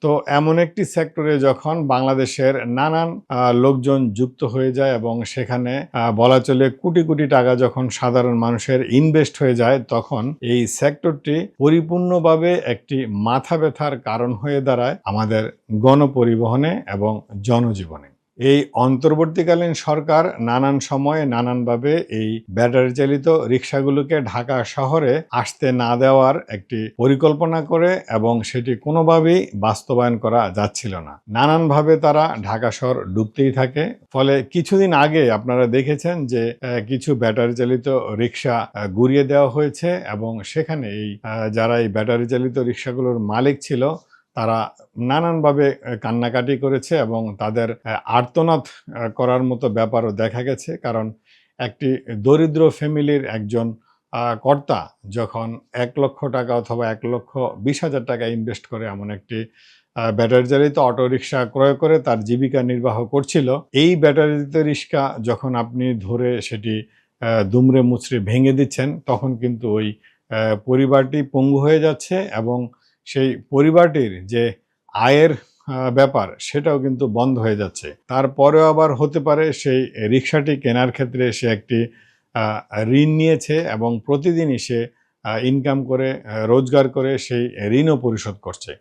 তো এমন একটি সেক্টরে যখন বাংলাদেশের নানান লোকজন যুক্ত হয়ে যায় এবং সেখানে বলা চলে কোটি কোটি টাকা যখন সাধারণ মানুষের ইনভেস্ট হয়ে যায়, তখন এই সেক্টরটি পরিপূর্ণভাবে একটি মাথা ব্যথার কারণ হয়ে দাঁড়ায় আমাদের গণপরিবহনে এবং জনজীবনে। এই অন্তর্বর্তীকালীন সরকার নানান সময়ে নানানভাবে এই ব্যাটারি চালিত রিক্সাগুলোকে ঢাকা শহরে আসতে না দেওয়ার একটি পরিকল্পনা করে এবং সেটি কোনোভাবেই বাস্তবায়ন করা যাচ্ছিল না। নানানভাবে তারা ঢাকা শহর ডুবতেই থাকে। ফলে কিছুদিন আগে আপনারা দেখেছেন যে কিছু ব্যাটারি চালিত রিক্সা গুড়িয়ে দেওয়া হয়েছে এবং সেখানে যারা এই ব্যাটারি চালিত রিক্সাগুলোর মালিক ছিল তারা নানানভাবে কান্নাকাটি করেছে এবং তাদের আর্তনাদ করার মতো ব্যাপারও দেখা গেছে। কারণ একটি দরিদ্র ফ্যামিলির একজন কর্তা যখন ৳১,০০,০০০ অথবা ৳১,২০,০০০ ইনভেস্ট করে এমন একটি ব্যাটারি চালিত অটোরিকশা ক্রয় করে তার জীবিকা নির্বাহ করছিল, এই ব্যাটারি চালিত রিক্সা যখন আপনি ধরে সেটি দুমড়ে মুচড়ে ভেঙে দিচ্ছেন, তখন কিন্তু ওই পরিবারটি পঙ্গু হয়ে যাচ্ছে এবং সেই পরিবারটির যে আয়ের ব্যাপার সেটাও কিন্তু বন্ধ হয়ে যাচ্ছে। তারপরেও আবার হতে পারে সেই রিক্সাটি কেনার ক্ষেত্রে সে একটি ঋণ নিয়েছে এবং প্রতিদিনই সে ইনকাম করে রোজগার করে সেই ঋণও পরিশোধ করছে।